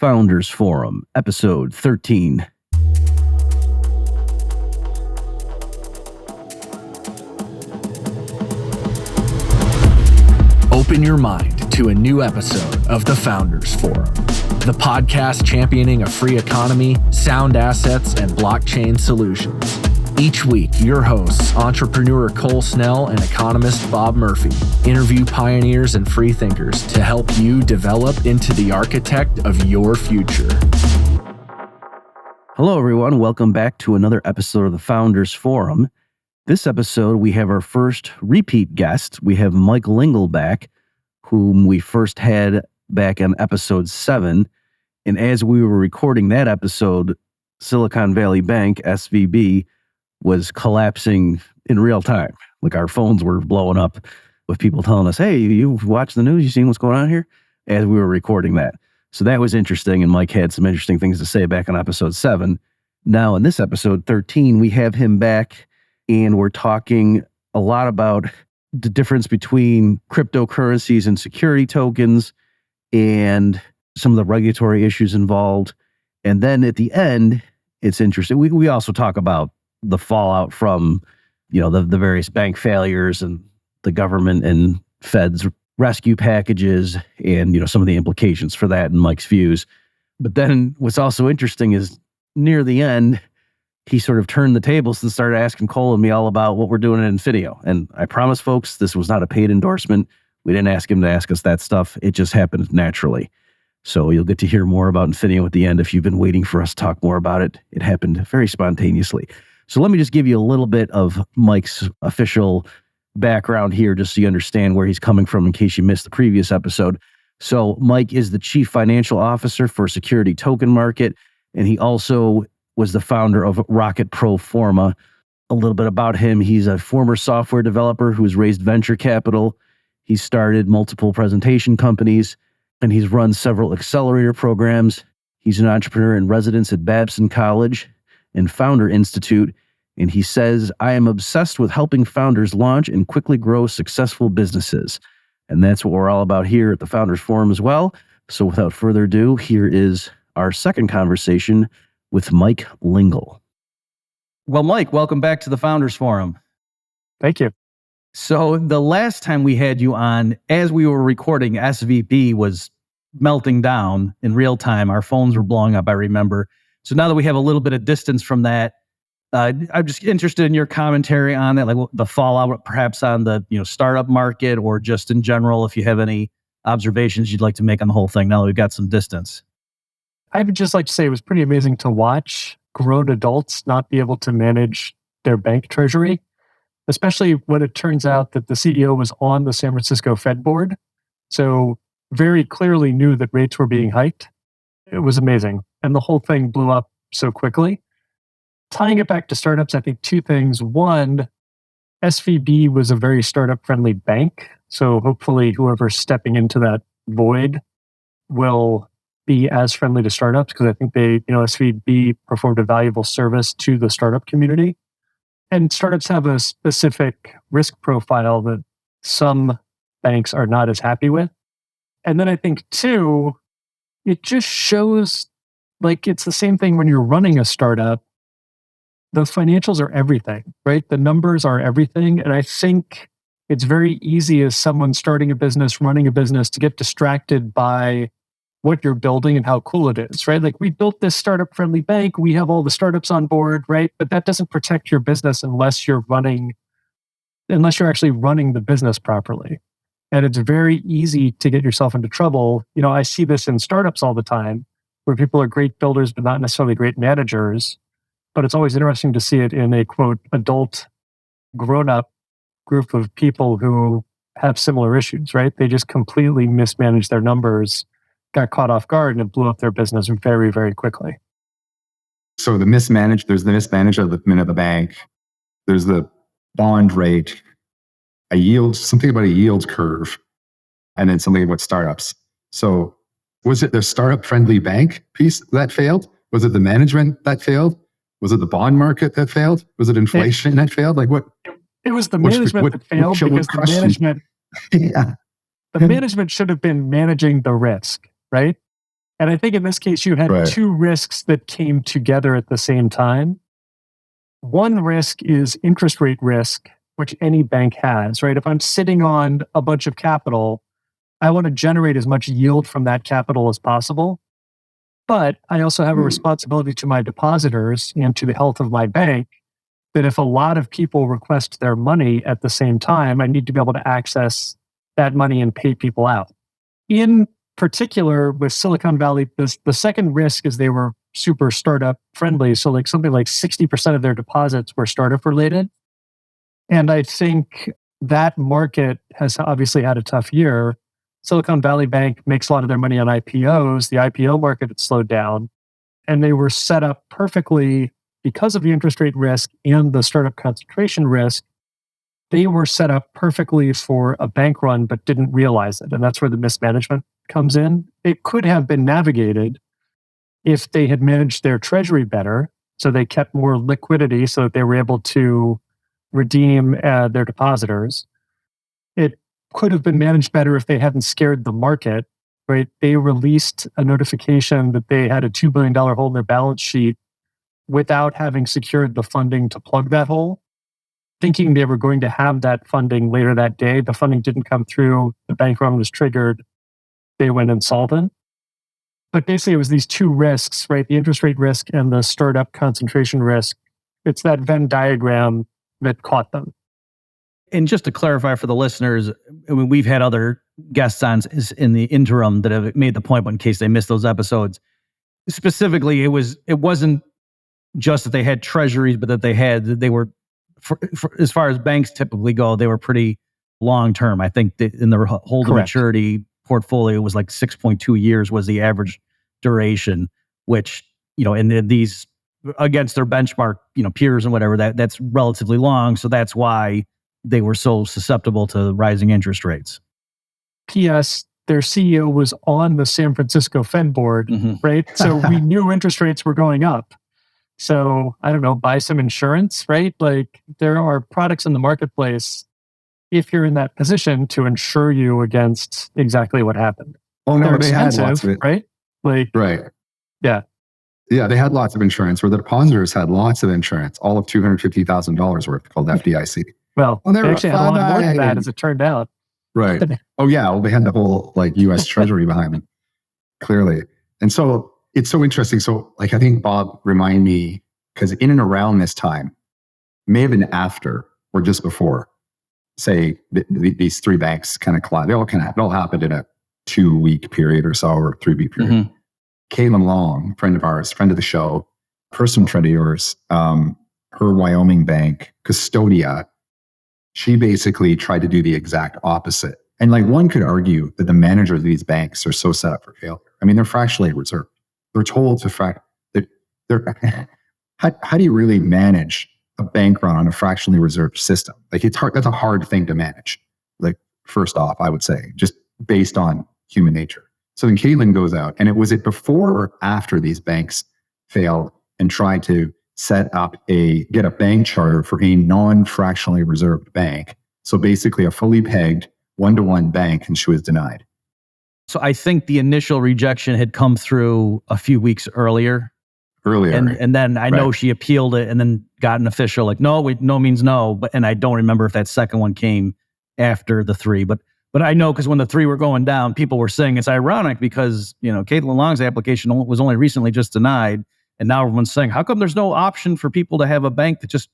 Founders Forum, episode 13. Open your mind to a new episode of the Founders Forum, the podcast championing a free economy, sound assets, and blockchain solutions. Each week, your hosts, entrepreneur Cole Snell and economist Bob Murphy, interview pioneers and free thinkers to help you develop into the architect of your future. Hello, everyone. Welcome back to another episode of the Founders Forum. This episode, we have our first repeat guest. We have Mike Lingle back, whom we first had back on episode 7. And as we were recording that episode, Silicon Valley Bank, SVB, was collapsing in real time. Like our phones were blowing up with people telling us, hey, you've watched the news, you seen what's going on here? As we were recording that. So that was interesting, and Mike had some interesting things to say back on episode 7. Now in this episode 13, we have him back, and we're talking a lot about the difference between cryptocurrencies and security tokens and some of the regulatory issues involved. And then at the end, it's interesting. We also talk about the fallout from, the various bank failures and the government and Fed's rescue packages and, some of the implications for that and Mike's views. But then what's also interesting is near the end, he sort of turned the tables and started asking Cole and me all about what we're doing at Infineo. And I promise folks, this was not a paid endorsement. We didn't ask him to ask us that stuff. It just happened naturally. So you'll get to hear more about Infineo at the end. If you've been waiting for us to talk more about it, it happened very spontaneously. So let me just give you a little bit of Mike's official background here, just so you understand where he's coming from in case you missed the previous episode. So Mike is the Chief Financial Officer for Security Token Market, and he also was the founder of Rocket Pro Forma. A little bit about him. He's a former software developer who's raised venture capital. He's started multiple presentation companies, and he's run several accelerator programs. He's an entrepreneur in residence at Babson College and Founder Institute. And he says, I am obsessed with helping founders launch and quickly grow successful businesses. And that's what we're all about here at the Founders Forum as well. So without further ado, here is our second conversation with Mike Lingle. Well, Mike, welcome back to the Founders Forum. Thank you. So the last time we had you on, as we were recording, SVB was melting down in real time. Our phones were blowing up, I remember. So now that we have a little bit of distance from that, I'm just interested in your commentary on that, like the fallout perhaps on the startup market, or just in general, if you have any observations you'd like to make on the whole thing now that we've got some distance. I would just like to say it was pretty amazing to watch grown adults not be able to manage their bank treasury, especially when it turns out that the CEO was on the San Francisco Fed board. So very clearly knew that rates were being hiked. It was amazing. And the whole thing blew up so quickly. Tying it back to startups, I think two things. One, SVB was a very startup-friendly bank. So hopefully whoever's stepping into that void will be as friendly to startups, because I think SVB performed a valuable service to the startup community. And startups have a specific risk profile that some banks are not as happy with. And then I think two, it just shows like it's the same thing when you're running a startup. The financials are everything, right? The numbers are everything. And I think it's very easy as someone starting a business, running a business, to get distracted by what you're building and how cool it is, right? Like, we built this startup-friendly bank. We have all the startups on board, right? But that doesn't protect your business unless you're actually running the business properly. And it's very easy to get yourself into trouble. I see this in startups all the time, where people are great builders, but not necessarily great managers. But it's always interesting to see it in a, quote, adult, grown-up group of people who have similar issues, right? They just completely mismanaged their numbers, got caught off guard, and it blew up their business very, very quickly. So there's the mismanagement of the bank. There's the bond rate, something about a yield curve, and then something about startups. So was it the startup-friendly bank piece that failed? Was it the management that failed? Was it the bond market that failed? Was it inflation that failed? Like what? It was the management that failed, because the management, yeah. the management should have been managing the risk, right? And I think in this case, you had Right. two risks that came together at the same time. One risk is interest rate risk, which any bank has, right? If I'm sitting on a bunch of capital, I want to generate as much yield from that capital as possible. But I also have a responsibility to my depositors and to the health of my bank that if a lot of people request their money at the same time, I need to be able to access that money and pay people out. In particular, with Silicon Valley, the second risk is they were super startup friendly. So like something like 60% of their deposits were startup related. And I think that market has obviously had a tough year. Silicon Valley Bank makes a lot of their money on IPOs. The IPO market had slowed down, and they were set up perfectly because of the interest rate risk and the startup concentration risk. They were set up perfectly for a bank run, but didn't realize it. And that's where the mismanagement comes in. It could have been navigated if they had managed their treasury better. So they kept more liquidity so that they were able to redeem their depositors. It could have been managed better if they hadn't scared the market, right? They released a notification that they had a $2 billion hole in their balance sheet without having secured the funding to plug that hole, thinking they were going to have that funding later that day. The funding didn't come through. The bank run was triggered. They went insolvent. But basically, it was these two risks, right? The interest rate risk and the startup concentration risk. It's that Venn diagram that caught them. And just to clarify for the listeners, I mean, we've had other guests on in the interim that have made the point, but in case they missed those episodes, specifically, it wasn't just that they had treasuries, but that they were, for, as far as banks typically go, they were pretty long term. I think that in the hold to maturity portfolio was like 6.2 years was the average duration, which, in these against their benchmark, peers and whatever, that's relatively long. So that's why they were so susceptible to rising interest rates. P.S. Their CEO was on the San Francisco Fed board, right? So we knew interest rates were going up. So I don't know, buy some insurance, right? Like there are products in the marketplace if you're in that position to insure you against exactly what happened. Oh no, they're they had expensive, lots of it, right? Right. Yeah. Yeah, they had lots of insurance, where the depositors had lots of insurance, all of $250,000 worth, called FDIC. Well, they they actually had a lot more than that, as it turned out. Right. Oh yeah, well, they had the whole U.S. Treasury behind them, clearly. And so it's so interesting. So I think Bob reminded me, because in and around this time, may have been after or just before, say these three banks kind of collide. It all happened in a 2-week period or so, or 3-week period. Caitlin Long, friend of ours, friend of the show, personal friend of yours, her Wyoming bank, Custodia, she basically tried to do the exact opposite. And one could argue that the managers of these banks are so set up for failure. I mean, they're fractionally reserved. They're told to how do you really manage a bank run on a fractionally reserved system? It's hard. That's a hard thing to manage. First off, I would say, just based on human nature. So then Caitlin goes out, and was it before or after these banks failed and tried to get a bank charter for a non-fractionally reserved bank? So basically a fully pegged one-to-one bank, and she was denied. So I think the initial rejection had come through a few weeks earlier. And then I know she appealed it and then got an official no means no. And I don't remember if that second one came after the three, but I know because when the three were going down, people were saying it's ironic because, Caitlin Long's application was only recently just denied. And now everyone's saying, how come there's no option for people to have a bank that just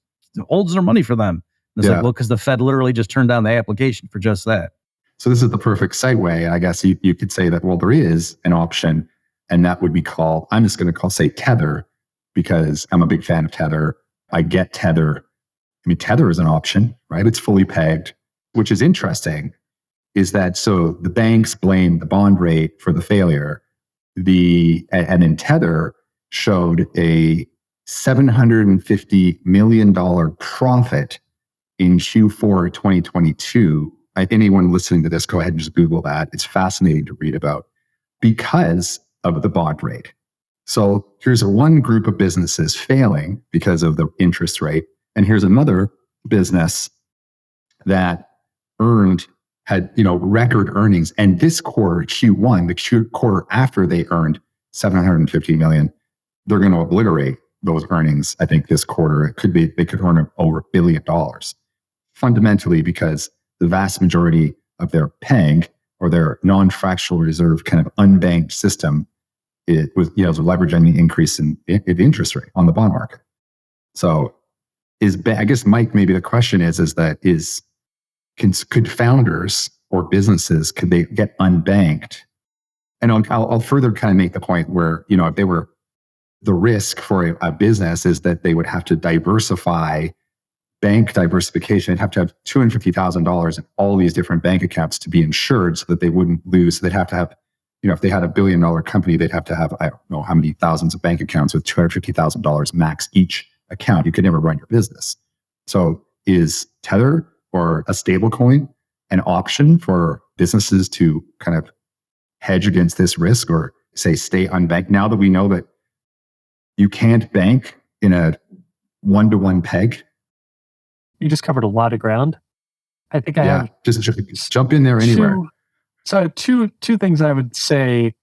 holds their money for them? And it's because the Fed literally just turned down the application for just that. So this is the perfect segue. I guess you could say that, there is an option, and that would be called, I'm just going to say Tether, because I'm a big fan of Tether. I get Tether. I mean, Tether is an option, right? It's fully pegged, which is interesting, is that so the banks blame the bond rate for the failure. And then Tether showed a $750 million profit in Q4 2022. Anyone listening to this, go ahead and just Google that. It's fascinating to read about because of the bond rate. So here's one group of businesses failing because of the interest rate. And here's another business that had record earnings. And this quarter, Q1, the quarter after they earned $750 million. They're going to obliterate those earnings. I think this quarter, they could earn over $1 billion, fundamentally because the vast majority of their PEG or their non-fractional reserve kind of unbanked system, it was, leveraging the increase in interest rate on the bond market. So I guess, Mike, maybe the question could founders or businesses, could they get unbanked? And I'll further kind of make the point where, if they were, the risk for a business is that they would have to diversify, bank diversification. They'd have to have $250,000 in all these different bank accounts to be insured so that they wouldn't lose. So they'd have to have, if they had $1 billion company, they'd have to have, I don't know how many thousands of bank accounts with $250,000 max each account. You could never run your business. So is Tether or a stable coin an option for businesses to kind of hedge against this risk, or say stay unbanked, now that we know that you can't bank in a one-to-one peg? You just covered a lot of ground. I think I have just jump in there anywhere. So I have two things I would say.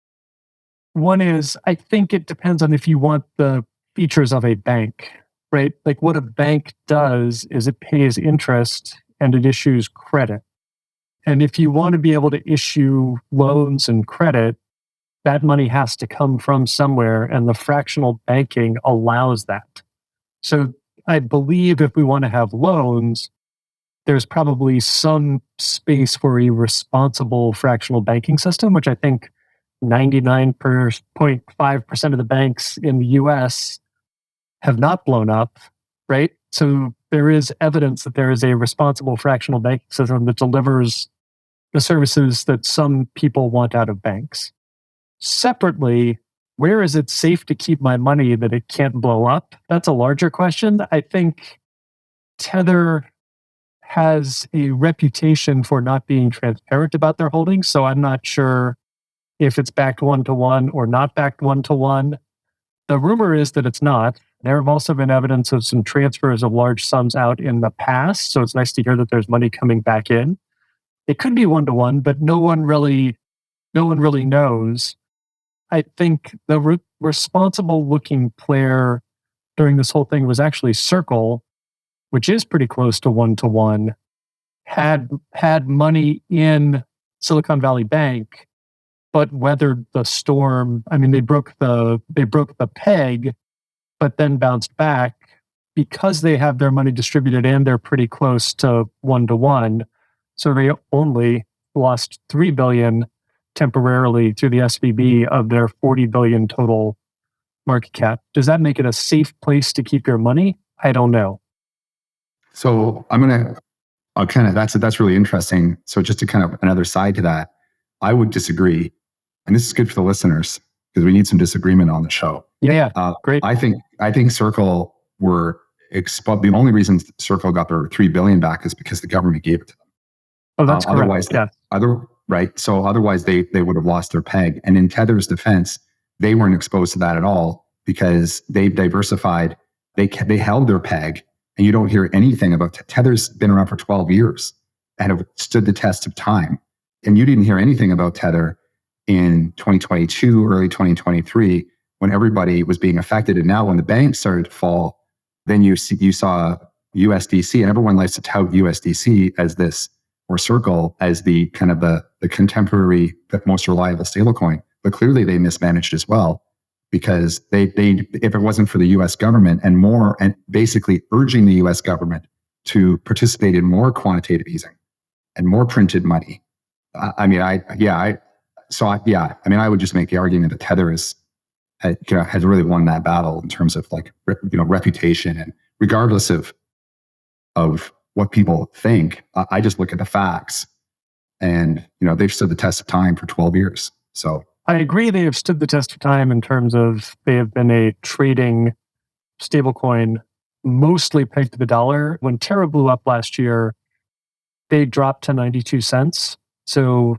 One is, I think it depends on if you want the features of a bank, right? Like what a bank does is it pays interest and it issues credit. And if you want to be able to issue loans and credit, that money has to come from somewhere, and the fractional banking allows that. So I believe if we want to have loans, there's probably some space for a responsible fractional banking system, which I think 99.5% of the banks in the US have not blown up, right? So there is evidence that there is a responsible fractional banking system that delivers the services that some people want out of banks. Separately, where is it safe to keep my money that it can't blow up? That's a larger question. I think Tether has a reputation for not being transparent about their holdings, so I'm not sure if it's backed one-to-one or not backed one-to-one. The rumor is that it's not. There have also been evidence of some transfers of large sums out in the past, so it's nice to hear that there's money coming back in. It could be one-to-one, but no one really knows. I think the responsible-looking player during this whole thing was actually Circle, which is pretty close to one-to-one, had money in Silicon Valley Bank, but weathered the storm. I mean, they broke the peg, but then bounced back because they have their money distributed and they're pretty close to one-to-one. So they only lost $3 billion temporarily through the SVB of their $40 billion total market cap. Does that make it a safe place to keep your money? I don't know. So that's really interesting. So just to kind of another side to that, I would disagree. And this is good for the listeners because we need some disagreement on the show. Yeah, great. I think Circle were exposed. The only reason Circle got their $3 billion back is because the government gave it to them. Oh, that's correct. Otherwise, right? So otherwise, they would have lost their peg. And in Tether's defense, they weren't exposed to that at all because they've diversified. They held their peg, and you don't hear anything about Tether's been around for 12 years and have stood the test of time. And you didn't hear anything about Tether in 2022, early 2023, when everybody was being affected. And now, when the banks started to fall, then you saw USDC, and everyone likes to tout USDC as this, or Circle as the kind of the contemporary, most reliable stablecoin. But clearly they mismanaged as well, because they if it wasn't for the US government and basically urging the US government to participate in more quantitative easing and more printed money. I would just make the argument that Tether has really won that battle in terms of reputation, and regardless of what people think. I just look at the facts, and they've stood the test of time for 12 years. So I agree they have stood the test of time in terms of they have been a trading stablecoin mostly pegged to the dollar. When Terra blew up last year, they dropped to 92 cents. So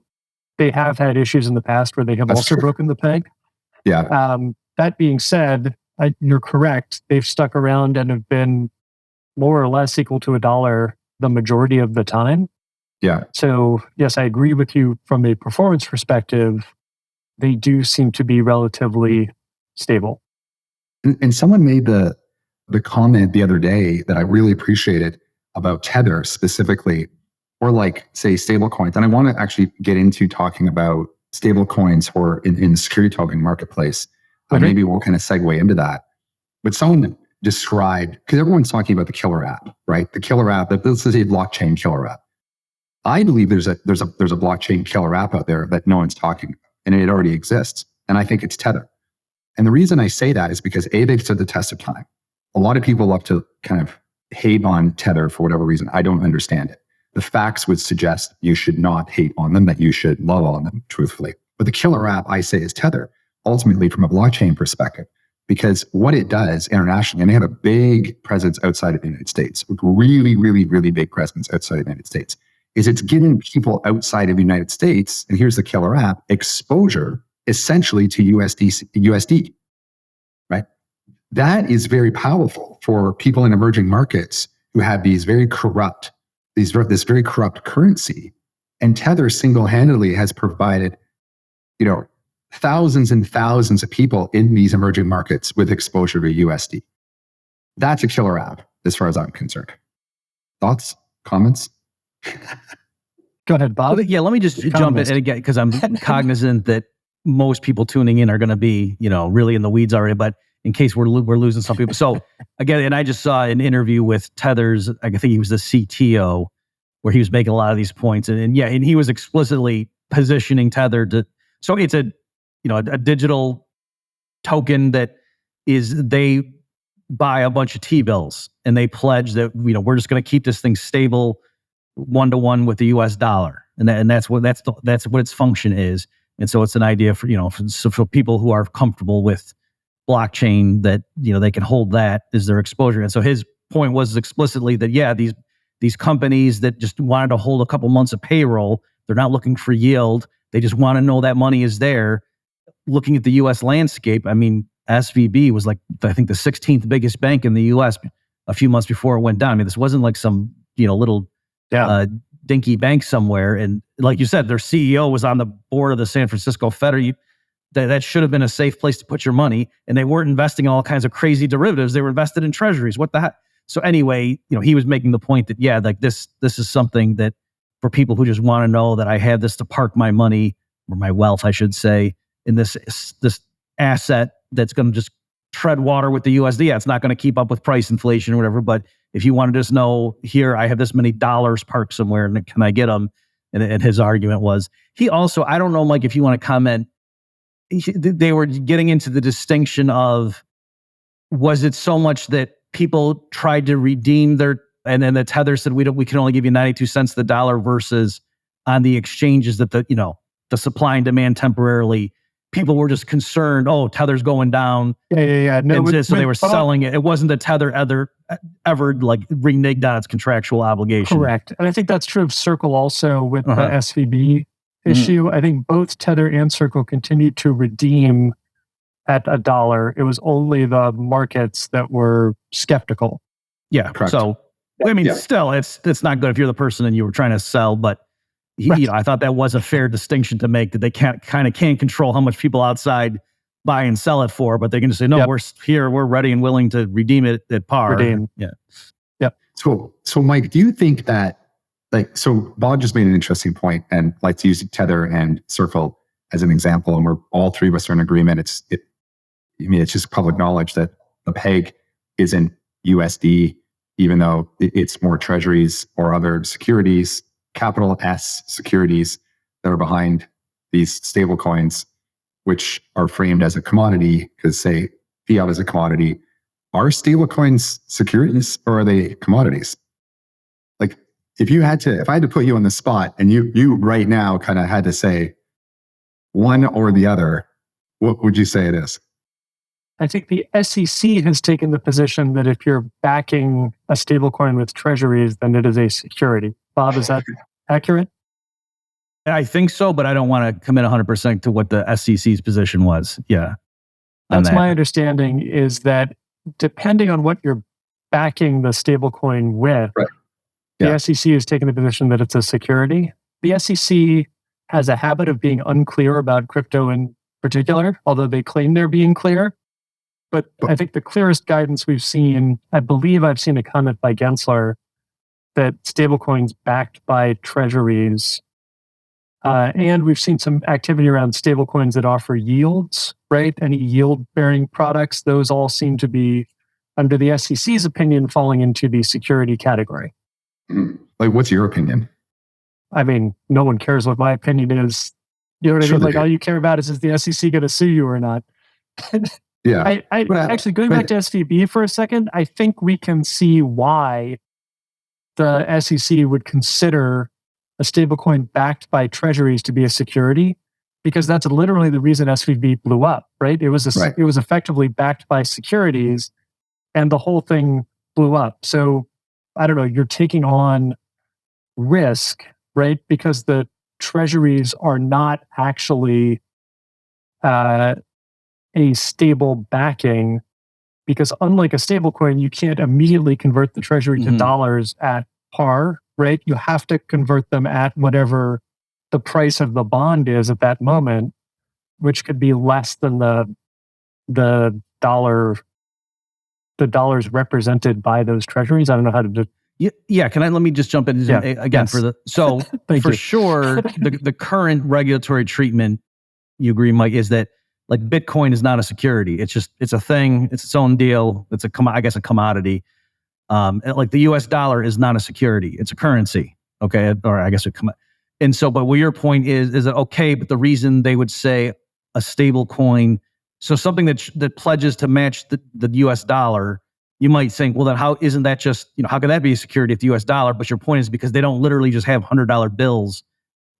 they have had issues in the past where they have also broken the peg. Yeah. That being said, you're correct. They've stuck around and have been more or less equal to $1 the majority of the time. Yeah. So yes, I agree with you from a performance perspective. they do seem to be relatively stable. And someone made the comment the other day that I really appreciated about Tether specifically, or like say stablecoins. And I want to actually get into talking about stablecoins or in the security token marketplace. Maybe we'll kind of segue into that. But someone described, because everyone's talking about the killer app, right? The killer app, this is a blockchain killer app. I believe there's a blockchain killer app out there that no one's talking about, and it already exists. And I think it's Tether. And the reason I say that is because they've stood the test of time. A lot of people love to kind of hate on Tether for whatever reason. I don't understand it. The facts would suggest you should not hate on them, that you should love on them, truthfully. But the killer app, I say, is Tether, ultimately from a blockchain perspective, because what it does internationally, and they have a big presence outside of the United States, really, really, really big presence outside of the United States, is it's giving people outside of the United States, and here's the killer app, exposure essentially to USD, right? That is very powerful for people in emerging markets who have these very corrupt, this very corrupt currency. And Tether single-handedly has provided, thousands and thousands of people in these emerging markets with exposure to USD. That's a killer app, as far as I'm concerned. Thoughts, comments? Go ahead, Bob. Yeah, let me just jump in again, because I'm cognizant that most people tuning in are going to be, really in the weeds already. But in case we're losing some people, so again, and I just saw an interview with Tether's, I think he was the CTO, where he was making a lot of these points, and he was explicitly positioning Tether to. So it's a digital token that they buy a bunch of T-bills and they pledge that we're just going to keep this thing stable 1-to-1 with the US dollar, and that's what its function is. And so it's an idea for for people who are comfortable with blockchain, that they can hold that as their exposure. And so his point was explicitly that these companies that just wanted to hold a couple months of payroll, they're not looking for yield. They just want to know that money is there. Looking at the U.S. landscape, I mean, SVB was like, I think, the 16th biggest bank in the U.S. a few months before it went down. I mean, this wasn't like some little dinky bank somewhere. And like you said, their CEO was on the board of the San Francisco Fed. That should have been a safe place to put your money. And they weren't investing in all kinds of crazy derivatives. They were invested in treasuries. What the heck? So anyway, he was making the point that this is something that for people who just want to know that I have this to park my money, or my wealth, I should say, in this asset that's going to just tread water with the USD. Yeah, it's not going to keep up with price inflation or whatever. But if you want to just know, here, I have this many dollars parked somewhere, and can I get them? And his argument was, he also, I don't know, Mike, if you want to comment, they were getting into the distinction of, was it so much that people tried to redeem and then the Tether said, we can only give you 92 cents the dollar, versus on the exchanges that the supply and demand temporarily, people were just concerned, Tether's going down. Yeah. No, so they were selling it. It wasn't that Tether ever like reneged on its contractual obligation. Correct. And I think that's true of Circle also with the SVB issue. I think both Tether and Circle continued to redeem at $1. It was only the markets that were skeptical. Yeah. Correct. So, I mean, still, it's not good if you're the person and you were trying to sell, but I thought that was a fair distinction to make, that they can't control how much people outside buy and sell it for, but they can just say, no, we're here, we're ready and willing to redeem it at par. Redeem. Yeah. Yep. So Mike, do you think that, so Bob just made an interesting point, and like to use Tether and Circle as an example, and we're all three of us are in agreement. It's just public knowledge that the peg isn't USD, even though it's more treasuries or other securities, capital S securities, that are behind these stable coins, which are framed as a commodity, because say fiat is a commodity. Are stable coins securities, or are they commodities? Like, if I had to put you on the spot, and you right now kind of had to say one or the other, what would you say it is? I think the SEC has taken the position that if you're backing a stablecoin with treasuries, then it is a security. Bob, is that accurate? I think so, but I don't want to commit 100% to what the SEC's position was. Yeah. That's my understanding, is that depending on what you're backing the stablecoin with, the SEC has taken the position that it's a security. The SEC has a habit of being unclear about crypto and particular, although they claim they're being clear. But I think the clearest guidance we've seen, I believe I've seen a comment by Gensler that stablecoins backed by treasuries, and we've seen some activity around stablecoins that offer yields, right? Any yield-bearing products, those all seem to be, under the SEC's opinion, falling into the security category. Like, what's your opinion? I mean, no one cares what my opinion is. You know what I mean? Like, all you care about is the SEC going to sue you or not? Yeah. Actually, going back to SVB for a second, I think we can see why the SEC would consider a stablecoin backed by treasuries to be a security, because that's literally the reason SVB blew up, right? It was it was effectively backed by securities, and the whole thing blew up. So I don't know, you're taking on risk, right? Because the treasuries are not actually a stable backing, because unlike a stable coin, you can't immediately convert the treasury to dollars at par, right? You have to convert them at whatever the price of the bond is at that moment, which could be less than the dollars represented by those treasuries. I don't know how to do. Yeah, let me just jump in again for the for sure the current regulatory treatment, you agree, Mike, is that like Bitcoin is not a security. It's a thing. It's its own deal. It's a commodity. Like the US dollar is not a security. It's a currency. Okay. Or I guess and so, but what your point is that okay, but the reason they would say a stable coin, so something that pledges to match the US dollar, you might think, well, then how isn't that just, how can that be a security if the US dollar? But your point is because they don't literally just have $100 bills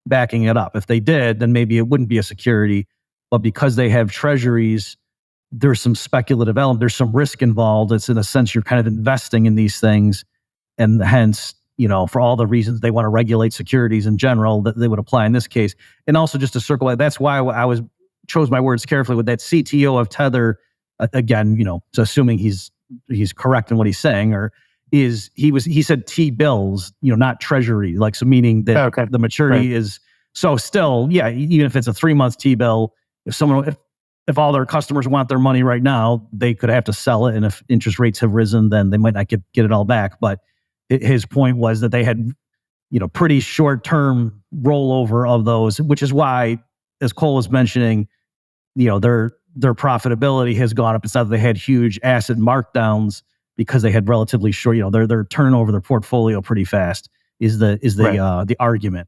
backing it up. If they did, then maybe it wouldn't be a security. But because they have treasuries, there's some speculative element, there's some risk involved. It's in a sense you're kind of investing in these things, and hence, for all the reasons they want to regulate securities in general, that they would apply in this case. And also just to circle, that's why I chose my words carefully with that CTO of Tether. Again, so assuming he's correct in what he's saying, or he said T-bills, not treasury, like, so meaning that the maturity is, so still, yeah, even if it's a 3-month T-bill, if all their customers want their money right now, they could have to sell it. And if interest rates have risen, then they might not get it all back. But his point was that they had, pretty short-term rollover of those, which is why, as Cole was mentioning, their profitability has gone up. It's not that they had huge asset markdowns because they had relatively short, their turnover, their portfolio pretty fast is the argument.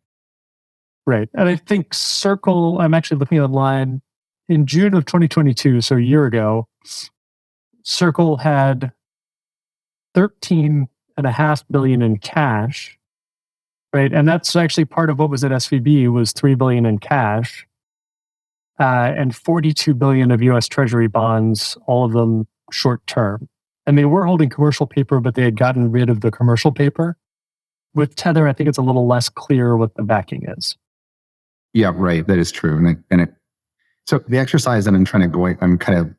Right. And I think Circle, I'm actually looking online, in June of 2022, so a year ago, Circle had $13.5 billion in cash, right? And that's actually part of what was at SVB was $3 billion in cash, and $42 billion of U.S. Treasury bonds, all of them short term. And they were holding commercial paper, but they had gotten rid of the commercial paper. With Tether, I think it's a little less clear what the backing is. Yeah, right. That is true. So the exercise that I'm kind of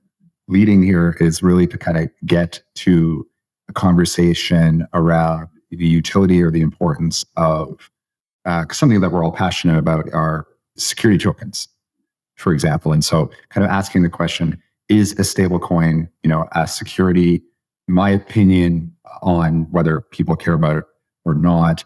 leading here is really to kind of get to a conversation around the utility or the importance of something that we're all passionate about, are security tokens, for example. And so kind of asking the question, is a stablecoin, a security? My opinion on whether people care about it or not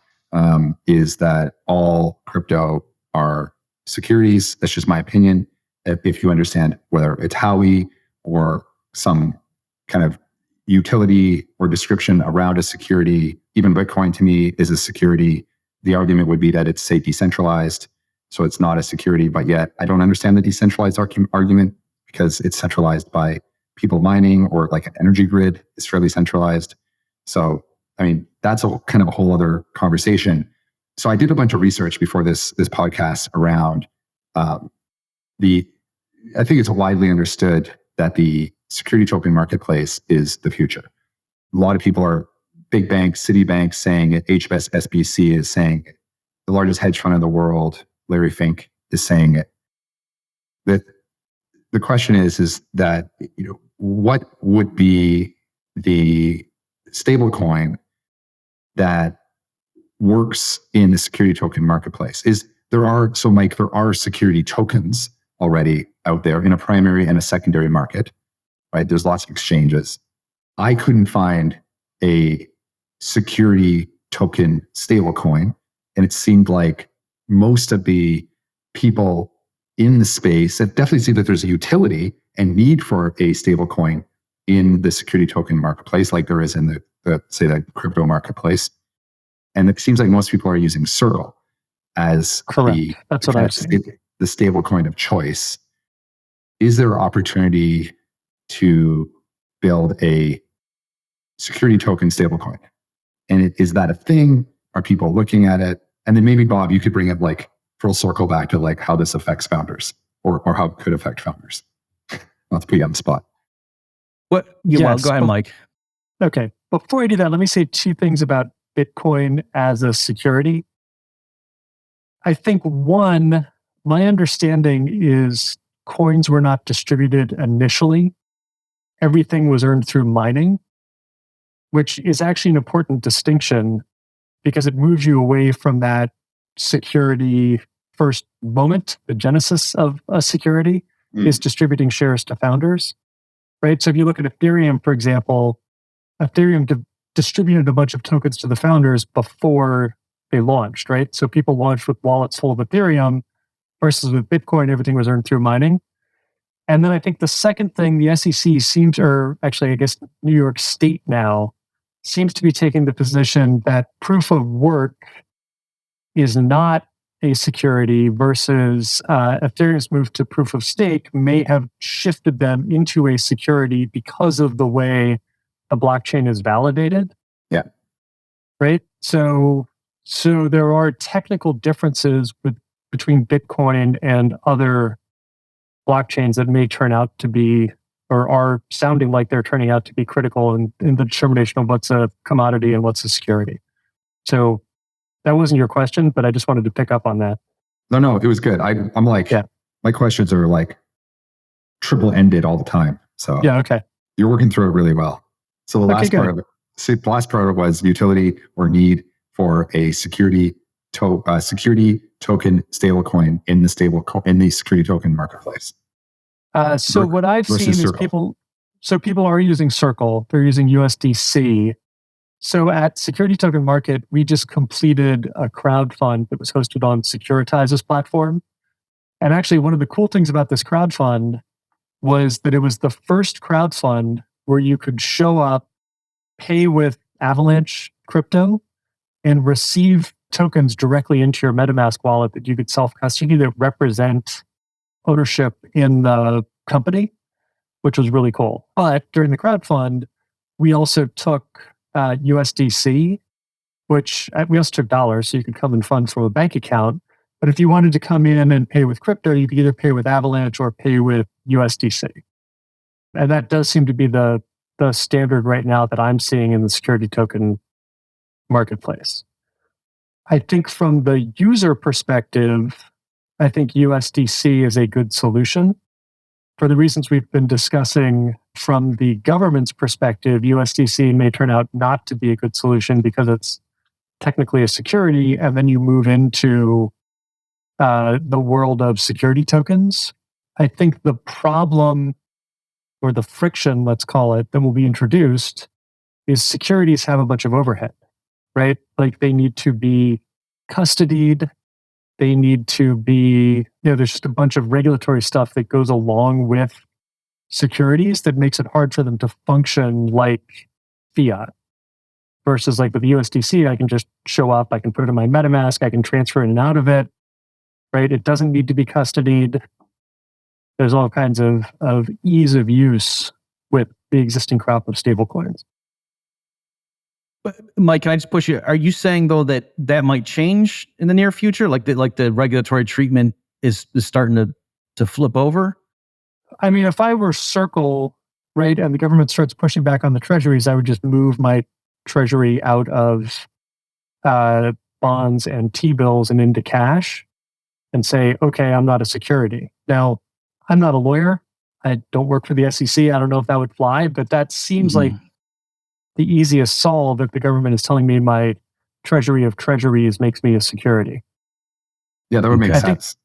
is that all crypto are securities. That's just my opinion. If you understand whether it's Howie or some kind of utility or description around a security, even Bitcoin to me is a security. The argument would be that it's, say, decentralized, so it's not a security, but yet I don't understand the decentralized argument because it's centralized by people mining, or like an energy grid is fairly centralized. So, I mean, that's a kind of a whole other conversation. So I did a bunch of research before this podcast around I think it's widely understood that the security token marketplace is the future. A lot of people are, big banks, Citibank saying it, HSBC is saying it, the largest hedge fund in the world, Larry Fink, is saying it. The question is that, what would be the stable coin that works in the security token marketplace? Mike, there are security tokens already out there in a primary and a secondary market, right? There's lots of exchanges. I couldn't find a security token stablecoin. And it seemed like most of the people in the space, it definitely seems that there's a utility and need for a stablecoin in the security token marketplace, like there is in the say, the crypto marketplace. And it seems like most people are using Circle as That's what I've seen. The stable coin of choice. Is there opportunity to build a security token stablecoin? And is that a thing? Are people looking at it? And then maybe, Bob, you could bring it like full circle back to like how this affects founders or how it could affect founders. Not to put you on the spot. What? Yeah, well, go ahead, Mike. Okay. Before I do that, let me say two things about Bitcoin as a security. I think one, my understanding is coins were not distributed initially. Everything was earned through mining, which is actually an important distinction because it moves you away from that security first moment. The genesis of a security is distributing shares to founders, right? So if you look at Ethereum, for example, Ethereum distributed a bunch of tokens to the founders before they launched, right? So people launched with wallets full of Ethereum versus with Bitcoin, everything was earned through mining. And then I think the second thing, the SEC seems, or actually I guess New York State now, seems to be taking the position that proof of work is not a security versus Ethereum's move to proof of stake may have shifted them into a security because of the way the blockchain is validated. Yeah. Right? So there are technical differences between Bitcoin and other blockchains that may turn out to be, or are sounding like they're turning out to be critical in the determination of what's a commodity and what's a security. So that wasn't your question, but I just wanted to pick up on that. No, it was good. I'm like, my questions are like triple-ended all the time. So yeah, okay. You're working through it really well. So the last part of it was utility or need for a security token stablecoin in the security token marketplace. So what I've seen is people are using Circle. They're using USDC. So at Security Token Market, we just completed a crowdfund that was hosted on Securitize's platform. And actually, one of the cool things about this crowdfund was that it was the first crowdfund where you could show up, pay with Avalanche crypto, and receive tokens directly into your MetaMask wallet that you could self-custody that represent ownership in the company, which was really cool. But during the crowdfund, we also took USDC, which we also took dollars, so you could come and fund from a bank account. But if you wanted to come in and pay with crypto, you could either pay with Avalanche or pay with USDC. And that does seem to be the standard right now that I'm seeing in the security token marketplace. I think from the user perspective, I think USDC is a good solution. For the reasons we've been discussing, from the government's perspective, USDC may turn out not to be a good solution because it's technically a security, and then you move into the world of security tokens. I think the problem or the friction, let's call it, that will be introduced is securities have a bunch of overhead, right? Like they need to be custodied. They need to be, there's just a bunch of regulatory stuff that goes along with securities that makes it hard for them to function like fiat. Versus like with USDC, I can just show up, I can put it in my MetaMask, I can transfer in and out of it, right? It doesn't need to be custodied. There's all kinds of ease of use with the existing crop of stablecoins. But Mike, can I just push you? Are you saying though that might change in the near future? Like the regulatory treatment is starting to flip over? I mean, if I were Circle, right, and the government starts pushing back on the treasuries, I would just move my treasury out of bonds and T-bills and into cash and say, okay, I'm not a security. Now, I'm not a lawyer. I don't work for the SEC. I don't know if that would fly, but that seems like the easiest solve if the government is telling me my treasury of treasuries makes me a security. Yeah, that would make sense.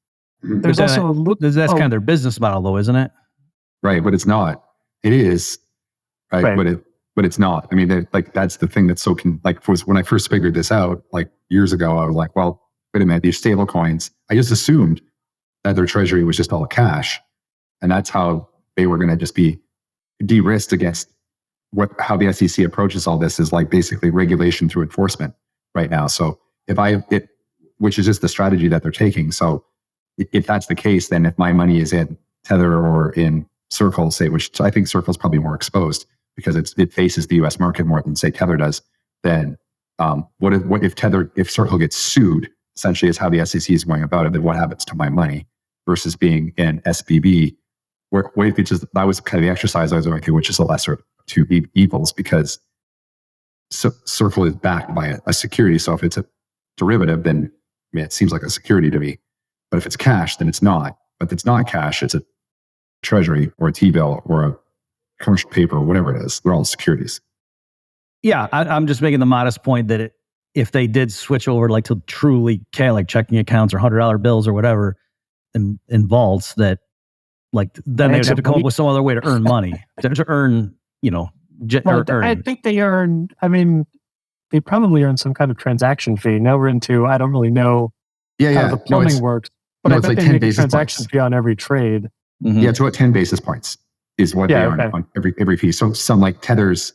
There's also a look. That's kind of their business model, though, isn't it? Right, but it's not. It is, right? But it's not. I mean, like that's the thing that's so when I first figured this out, like years ago, I was like, well, wait a minute, these stable coins. I just assumed that their treasury was just all cash, and that's how they were going to just be de-risked against how the SEC approaches all this is like basically regulation through enforcement right now. So which is just the strategy that they're taking. So if that's the case, then if my money is in Tether or in Circle, say, which I think Circle is probably more exposed because it faces the US market more than say Tether does, then what if Circle gets sued, essentially is how the SEC is going about it, then what happens to my money versus being in SVB, where that was kind of the exercise I was going through, which is the lesser of two evils because Circle is backed by a security. So if it's a derivative, then it seems like a security to me. But if it's cash, then it's not. But if it's not cash, it's a treasury or a T-bill or a commercial paper or whatever it is. They're all securities. Yeah, I'm just making the modest point that if they did switch over like to truly like checking accounts or $100 bills or whatever in vaults, that like then they'd have to come up with some other way to earn money to earn, I think they earn. I mean, they probably earn some kind of transaction fee. Now we're into I don't really know how the plumbing works, but I bet they make a transaction fee on every trade. Mm-hmm. Yeah, it's about 10 basis points is what they earn on every fee. So some like Tether's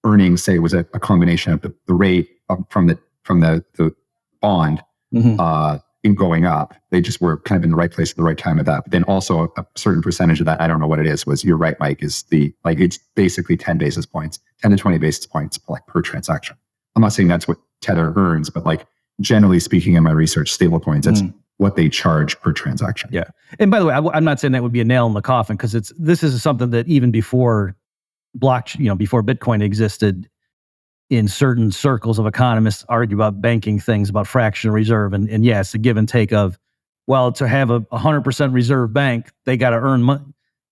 earnings, say, was a combination of the rate from the bond in going up. They just were kind of in the right place at the right time at that. But then also a certain percentage of that, I don't know what it is, you're right, Mike, is it's basically 10 basis points, 10 to 20 basis points like per transaction. I'm not saying that's what Tether earns, but like generally speaking in my research, stablecoins, that's what they charge per transaction. Yeah. And by the way, I'm not saying that would be a nail in the coffin because this is something that even before before Bitcoin existed, in certain circles of economists argue about banking things, about fractional reserve. And yeah, it's a give and take of, well, to have a 100% reserve bank, they got to earn money.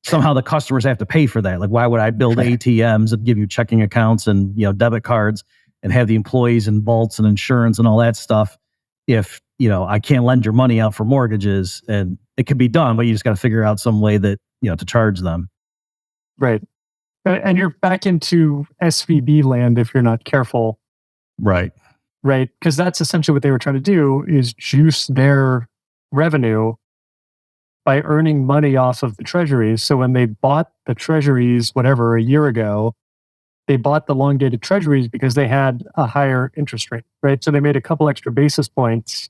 Somehow the customers have to pay for that. Like, why would I build ATMs and give you checking accounts and debit cards and have the employees and vaults and insurance and all that stuff if I can't lend your money out for mortgages? And it can be done, but you just got to figure out some way that to charge them. Right. And you're back into SVB land if you're not careful. Right. Right. Because that's essentially what they were trying to do, is juice their revenue by earning money off of the treasuries. So when they bought the treasuries, whatever, a year ago, they bought the long dated treasuries because they had a higher interest rate, right? So they made a couple extra basis points,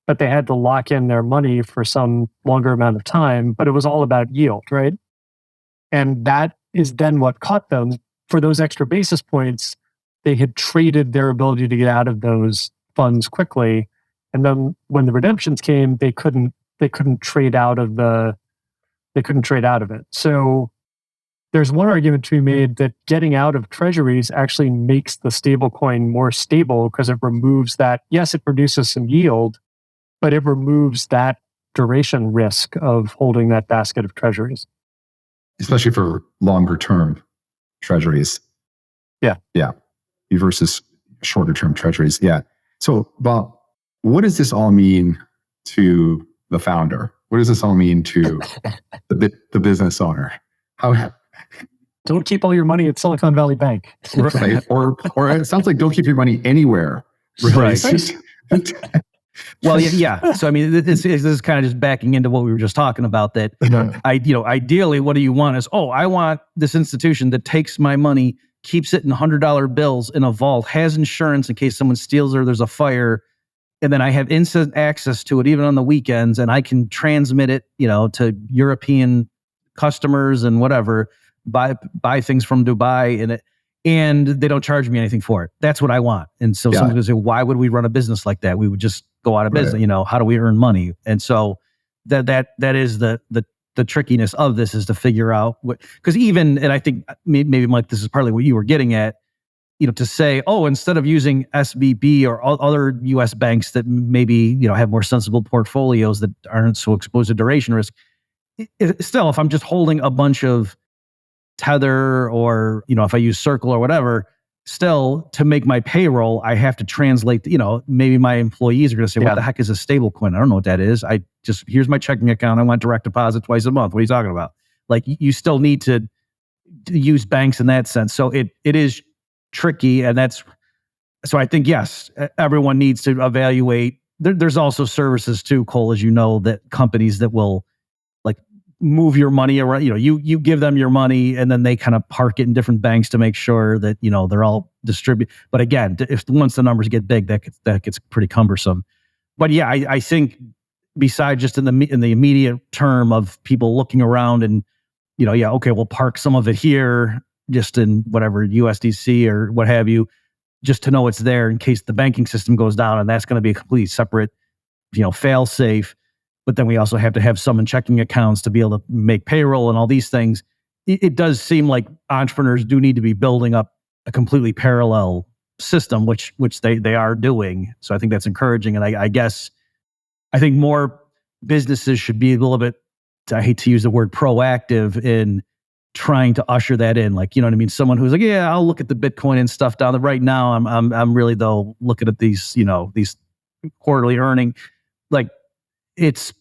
but they had to lock in their money for some longer amount of time, but it was all about yield, right? And that is then what caught them. For those extra basis points, they had traded their ability to get out of those funds quickly. And then when the redemptions came, they couldn't trade out of it. So there's one argument to be made that getting out of treasuries actually makes the stablecoin more stable because it removes that. Yes, it produces some yield, but it removes that duration risk of holding that basket of treasuries. Especially for longer term treasuries. Yeah. Versus shorter term treasuries. Yeah. So, Bob, what does this all mean to the founder? What does this all mean to the business owner? Don't keep all your money at Silicon Valley Bank. Right. Or it sounds like don't keep your money anywhere. Really. Right. Well, yeah. So, I mean, this is kind of just backing into what we were just talking about, that, ideally, what do you want is, I want this institution that takes my money, keeps it in $100 bills in a vault, has insurance in case someone steals or there's a fire, and then I have instant access to it even on the weekends, and I can transmit it, to European customers and whatever, buy things from Dubai, and they don't charge me anything for it. That's what I want. And so someone's going to say, why would we run a business like that? We would just go out of business. How do we earn money? And so that is the trickiness of this, is to figure out what, because and I think maybe Mike, this is partly what you were getting at, to say, instead of using SVB or other US banks that maybe, have more sensible portfolios that aren't so exposed to duration risk, still, if I'm just holding a bunch of Tether or, if I use Circle or whatever, still, to make my payroll, I have to translate, maybe my employees are going to say, what the heck is a stable coin? I don't know what that is. Here's my checking account. I want direct deposit twice a month. What are you talking about? Like, you still need to use banks in that sense. So it is tricky. And so I think, yes, everyone needs to evaluate. There's also services too, Cole, as you know, that companies that will like move your money around. You give them your money and then they kind of park it in different banks to make sure that, they're all distributed. But again, once the numbers get big, that gets pretty cumbersome. But yeah, I think besides just in the immediate term of people looking around and, okay, we'll park some of it here just in whatever USDC or what have you, just to know it's there in case the banking system goes down, and that's going to be a completely separate, fail safe. But then we also have to have some in checking accounts to be able to make payroll and all these things. It does seem like entrepreneurs do need to be building up a completely parallel system, which they are doing. So I think that's encouraging. And I guess I think more businesses should be a little bit, I hate to use the word proactive in trying to usher that in. Like, you know what I mean? Someone who's like, yeah, I'll look at the Bitcoin and stuff down there. Right now, I'm really though looking at these, these quarterly earning. Like, it's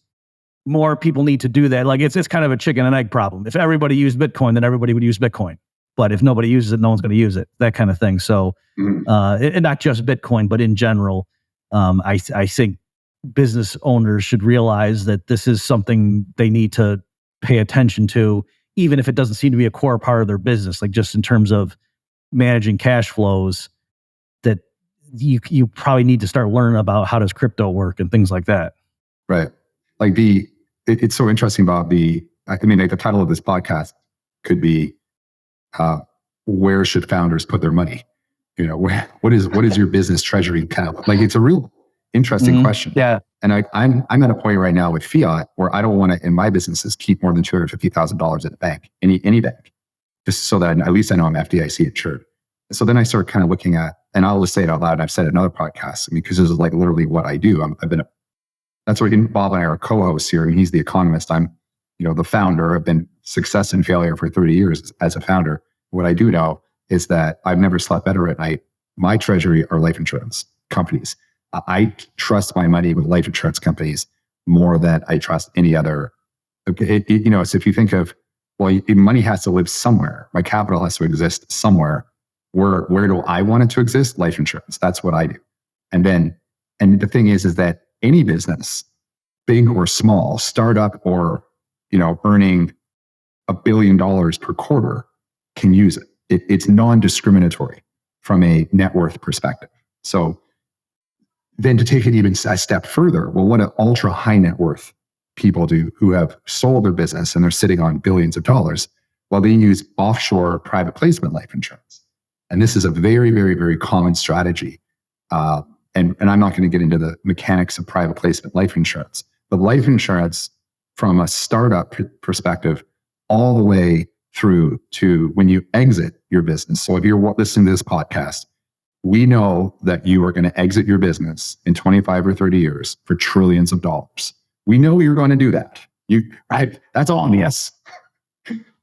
more people need to do that. Like, it's kind of a chicken and egg problem. If everybody used Bitcoin, then everybody would use Bitcoin. But if nobody uses it, no one's going to use it. That kind of thing. So, and not just Bitcoin, but in general, I think business owners should realize that this is something they need to pay attention to, even if it doesn't seem to be a core part of their business. Like, just in terms of managing cash flows, that you probably need to start learning about how does crypto work and things like that. Right. Like it's so interesting about the title of this podcast could be, where should founders put their money? What is your business treasury account? Like, it's a real interesting question. Yeah. And I'm at a point right now with fiat where I don't want to, in my businesses, keep more than $250,000 in a bank, any bank, just so that at least I know I'm FDIC insured. So then I start kind of looking at, and I'll just say it out loud. I've said it in other podcasts, because this is like literally what I do. That's what Bob and I are co-hosts here, and he's the economist. I'm, the founder. I've been success and failure for 30 years as a founder. What I do know is that I've never slept better at night. My treasury are life insurance companies. I trust my money with life insurance companies more than I trust any other. Okay, so if you think of, well, money has to live somewhere. My capital has to exist somewhere. Where do I want it to exist? Life insurance. That's what I do. And the thing is that any business, big or small, startup or, earning $1 billion per quarter, can use it. It's non-discriminatory from a net worth perspective. So then to take it even a step further, well, what do ultra high net worth people do who have sold their business and they're sitting on billions of dollars? Well, they use offshore private placement life insurance. And this is a very, very, very common strategy. And I'm not going to get into the mechanics of private placement life insurance, but life insurance from a startup perspective, all the way through to when you exit your business. So if you're listening to this podcast, we know that you are going to exit your business in 25 or 30 years for trillions of dollars. We know you're going to do that. Right? That's all yes.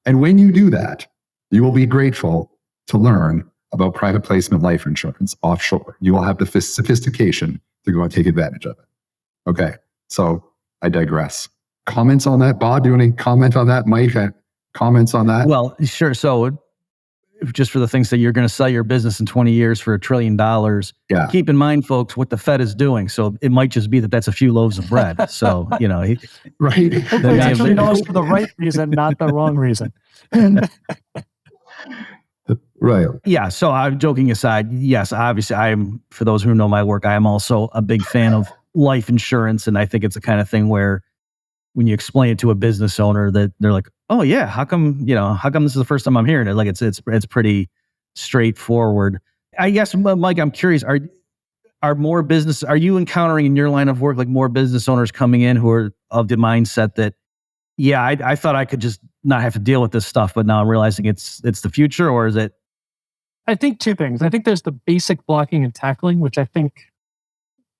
And when you do that, you will be grateful to learn about private placement life insurance offshore. You will have the sophistication to go and take advantage of it. Okay, so I digress. Comments on that? Bob, do you want to comment on that? Mike, comments on that? Well, sure. So just for the things that you're going to sell your business in 20 years for $1 trillion, keep in mind, folks, what the Fed is doing. So it might just be that that's a few loaves of bread. So, right. Hopefully it's $1 trillion for the right reason, not the wrong reason. Right. Yeah. So I'm joking aside. Yes, obviously for those who know my work, I am also a big fan of life insurance. And I think it's the kind of thing where when you explain it to a business owner, that they're like, oh yeah, how come this is the first time I'm hearing it? Like it's pretty straightforward. I guess, Mike, I'm curious, are you encountering in your line of work, like more business owners coming in who are of the mindset that, yeah, I thought I could just not have to deal with this stuff, but now I'm realizing it's the future, or is it? I think two things. I think there's the basic blocking and tackling, which I think,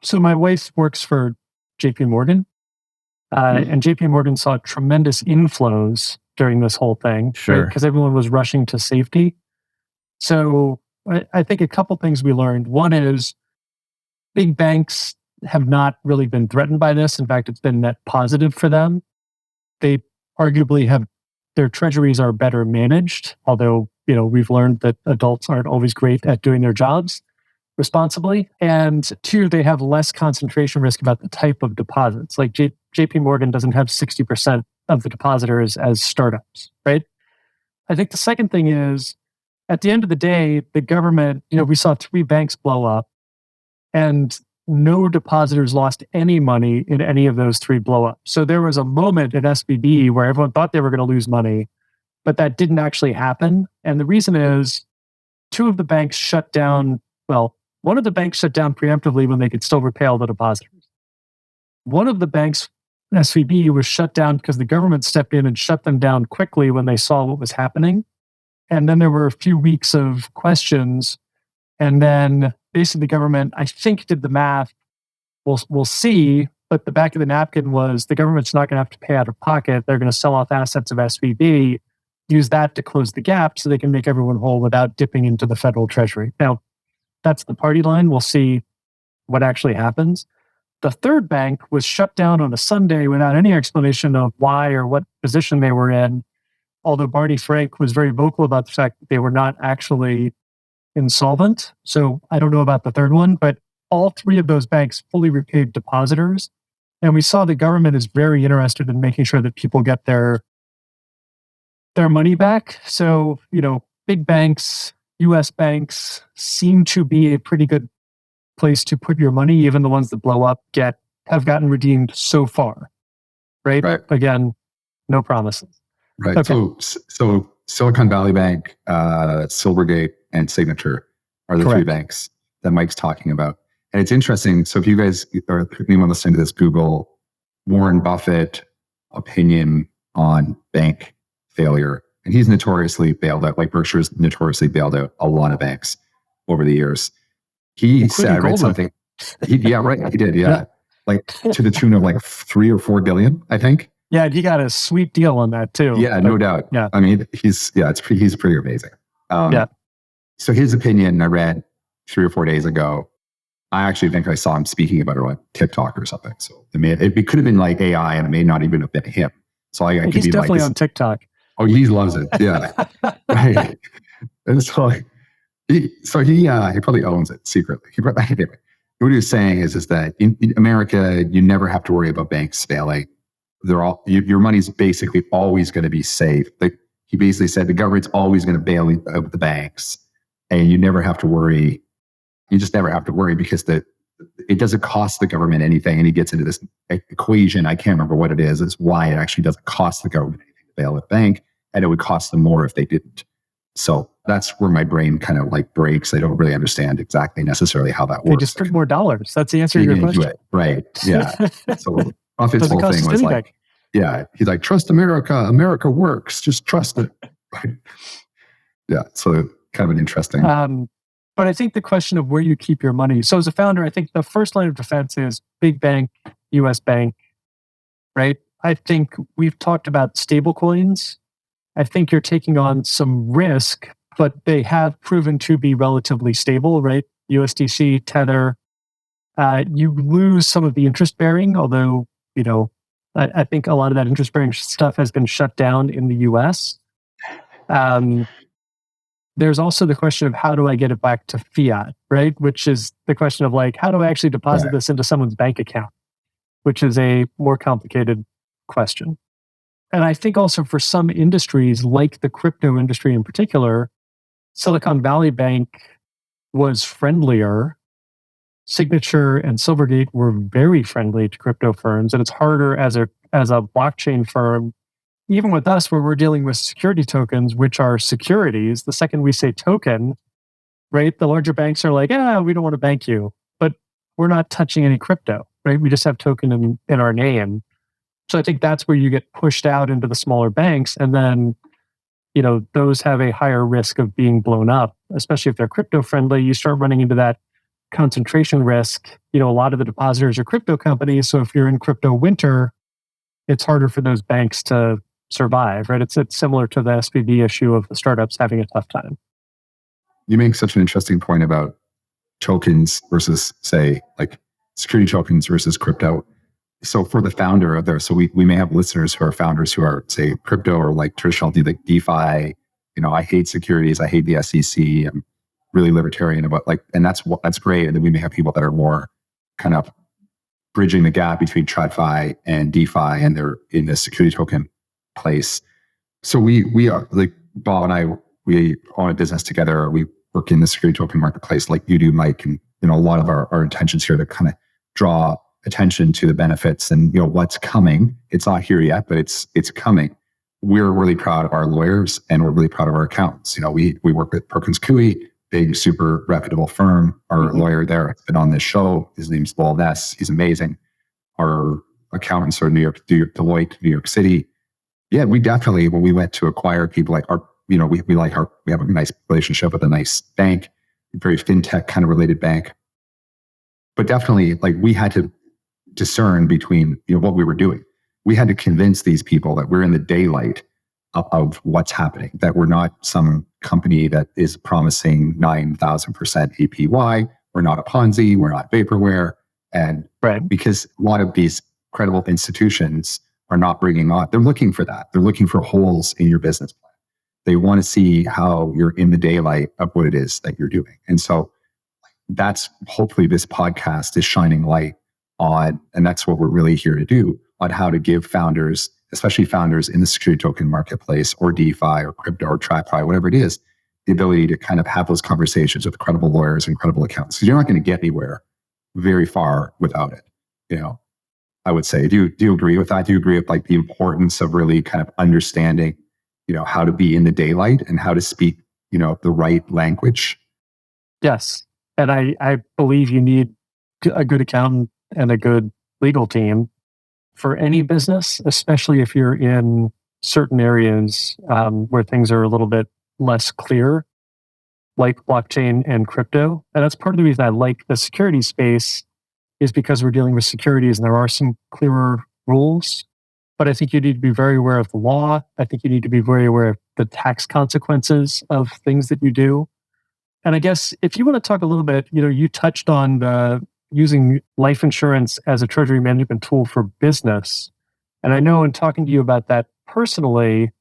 so my wife works for JP Morgan, and JP Morgan saw tremendous inflows during this whole thing, sure, because everyone was rushing to safety. So I think a couple things we learned. One is big banks have not really been threatened by this. In fact, it's been net positive for them. They arguably have their treasuries are better managed, although we've learned that adults aren't always great at doing their jobs responsibly. And two, they have less concentration risk about the type of deposits. Like JP Morgan doesn't have 60% of the depositors as startups, right? I think the second thing is, at the end of the day, the government, we saw 3 banks blow up and no depositors lost any money in any of those 3 blow-ups. So there was a moment at SVB where everyone thought they were going to lose money, but that didn't actually happen. And the reason is 2 of the banks shut down. Well, one of the banks shut down preemptively when they could still repay all the depositors. One of the banks, SVB, was shut down because the government stepped in and shut them down quickly when they saw what was happening. And then there were a few weeks of questions. And then basically the government, I think, did the math. We'll see. But the back of the napkin was the government's not going to have to pay out of pocket. They're going to sell off assets of SVB, use that to close the gap so they can make everyone whole without dipping into the federal treasury. Now, that's the party line. We'll see what actually happens. The third bank was shut down on a Sunday without any explanation of why or what position they were in, although Barney Frank was very vocal about the fact that they were not actually insolvent. So I don't know about the third one, but all 3 of those banks fully repaid depositors. And we saw the government is very interested in making sure that people get their money back. So, big banks, US banks seem to be a pretty good place to put your money. Even the ones that blow up have gotten redeemed so far. Right? Again, no promises. Right. Okay. So Silicon Valley Bank, Silvergate, and Signature are the 3 banks that Mike's talking about. And it's interesting. So if you guys or anyone listening to this, Google Warren Buffett opinion on bank failure. And he's notoriously bailed out, like Berkshire's notoriously bailed out a lot of banks over the years. He said, I read something. He did. Yeah. Like to the tune of like 3 or 4 billion, I think. Yeah, he got a sweet deal on that too. Yeah, no doubt. Yeah. I mean, he's pretty amazing. So his opinion I read 3 or 4 days ago. I actually think I saw him speaking about it on TikTok or something. So it could have been like AI, and it may not even have been him. So he's definitely on TikTok. Oh, he loves it. Yeah. Right. And so he probably owns it secretly. Anyway, what he was saying is that in America, you never have to worry about banks failing. Your money's basically always going to be safe. Like he basically said, the government's always going to bail out the banks, and you never have to worry. You just never have to worry because it doesn't cost the government anything. And he gets into this equation. I can't remember what it is why it actually doesn't cost the government anything to bail out a bank, and it would cost them more if they didn't. So that's where my brain kind of like breaks. I don't really understand exactly necessarily how that works. They just print more dollars. That's the answer to your question. Right. Yeah. So Buffett's whole thing was like, he's like, trust America. America works. Just trust it. Right. Yeah. So kind of an interesting. But I think the question of where you keep your money. So as a founder, I think the first line of defense is big bank, US bank, right? I think we've talked about stable coins. I think you're taking on some risk, but they have proven to be relatively stable, right? USDC, Tether. You lose some of the interest bearing, although, I think a lot of that interest bearing stuff has been shut down in the US. There's also the question of how do I get it back to fiat, right? Which is the question of like, how do I actually deposit this into someone's bank account? Which is a more complicated question. And I think also for some industries, like the crypto industry in particular, Silicon Valley Bank was friendlier. Signature and Silvergate were very friendly to crypto firms. And it's harder as a blockchain firm, even with us, where we're dealing with security tokens, which are securities. The second we say token, right, the larger banks are like, we don't want to bank you. But we're not touching any crypto, right? We just have token in our name. So I think that's where you get pushed out into the smaller banks. And then, those have a higher risk of being blown up, especially if they're crypto friendly. You start running into that concentration risk. A lot of the depositors are crypto companies. So if you're in crypto winter, it's harder for those banks to survive, right? It's similar to the SVB issue of the startups having a tough time. you make such an interesting point about tokens versus, say, like security tokens versus crypto. So for the founder of there, so we may have listeners who are founders who are, say, crypto or like traditional like DeFi. I hate securities. I hate the SEC. I'm really libertarian about and that's great. And then we may have people that are more kind of bridging the gap between TradFi and DeFi, and they're in the security token place. So we are like Bob and I, we own a business together. We work in the security token marketplace like you do, Mike. And, a lot of our intentions here to kind of draw attention to the benefits and, what's coming. It's not here yet, but it's coming. We're really proud of our lawyers and we're really proud of our accountants. We work with Perkins Coie, big, super reputable firm. Our lawyer there has been on this show. His name's Paul Ness. He's amazing. Our accountants are Deloitte, New York City. Yeah, we definitely, when we went to acquire people like we have a nice relationship with a nice bank, very fintech kind of related bank. But definitely, we had to discern between, what we were doing. We had to convince these people that we're in the daylight of what's happening, that we're not some company that is promising 9,000% APY. We're not a Ponzi. We're not vaporware. And because a lot of these credible institutions are not bringing on, they're looking for that. They're looking for holes in your business plan. They want to see how you're in the daylight of what it is that you're doing. And so that's hopefully this podcast is shining light on, and that's what we're really here to do, on how to give founders, especially founders in the security token marketplace or DeFi or crypto or TradFi, whatever it is, the ability to kind of have those conversations with credible lawyers and credible accountants. Because you're not going to get anywhere very far without it. I would say, do you agree with that? Do you agree with the importance of really kind of understanding, how to be in the daylight and how to speak, the right language? Yes. And I believe you need a good accountant and a good legal team for any business, especially if you're in certain areas where things are a little bit less clear, like blockchain and crypto. And that's part of the reason I like the security space, is because we're dealing with securities and there are some clearer rules. But I think you need to be very aware of the law. I think you need to be very aware of the tax consequences of things that you do. And I guess if you want to talk a little bit, you touched on using life insurance as a treasury management tool for business. And I know in talking to you about that personally,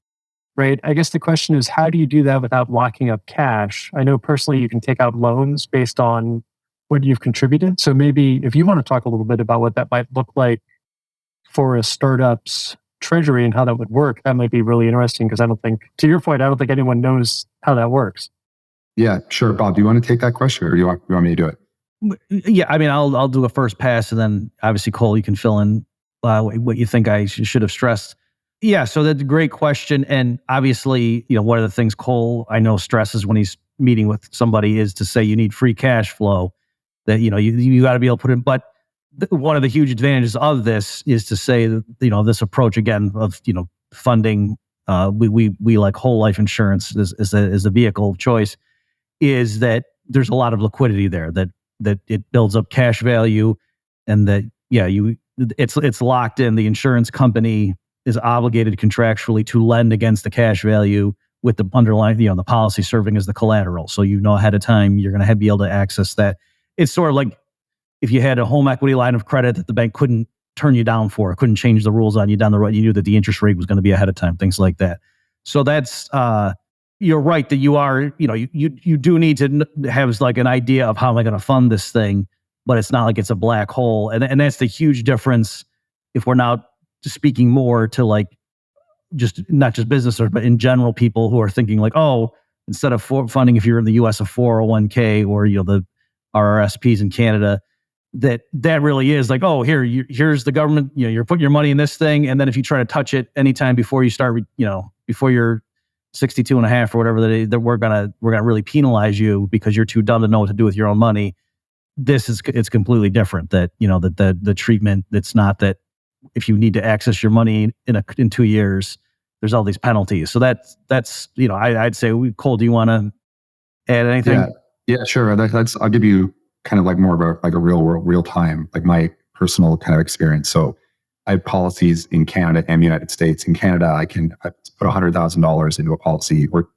right, I guess the question is, how do you do that without locking up cash? I know personally you can take out loans based on what you've contributed. So maybe if you want to talk a little bit about what that might look like for a startup's treasury and how that would work, that might be really interesting, because to your point, I don't think anyone knows how that works. Yeah, sure. Bob, do you want to take that question, or do you want me to do it? Yeah, I mean, I'll do a first pass, and then obviously, Cole, you can fill in what you think I should have stressed. Yeah, so that's a great question. And obviously, one of the things Cole, I know, stresses when he's meeting with somebody is to say you need free cash flow, that, you got to be able to put in. But one of the huge advantages of this is to say that, this approach, again, of, funding, we like whole life insurance as a vehicle of choice, is that there's a lot of liquidity there, that it builds up cash value, and that, it's locked in. The insurance company is obligated contractually to lend against the cash value, with the underlying, the policy serving as the collateral. So ahead of time, you're going to be able to access that. It's sort of like if you had a home equity line of credit that the bank couldn't turn you down for, couldn't change the rules on you down the road. You knew that the interest rate was going to be ahead of time, things like that. So that's, you're right that you are, you do need to have an idea of how am I going to fund this thing, but it's not like it's a black hole. And that's the huge difference if we're now speaking more to just not just businesses, but in general, people who are thinking instead of funding, if you're in the US, a 401k or, the RRSPs in Canada, that really is here's the government, you're putting your money in this thing. And then if you try to touch it anytime before you start, before you're 62 and a half or whatever, that we're gonna really penalize you because you're too dumb to know what to do with your own money. It's completely different. That, that the treatment, it's not that if you need to access your money in 2 years, there's all these penalties. So that's I'd say, Cole, do you want to add anything? Yeah, sure. I'll give you kind of more of a real world, real time, my personal kind of experience. So I have policies in Canada and the United States. In Canada, I put $100,000 into a policy, or,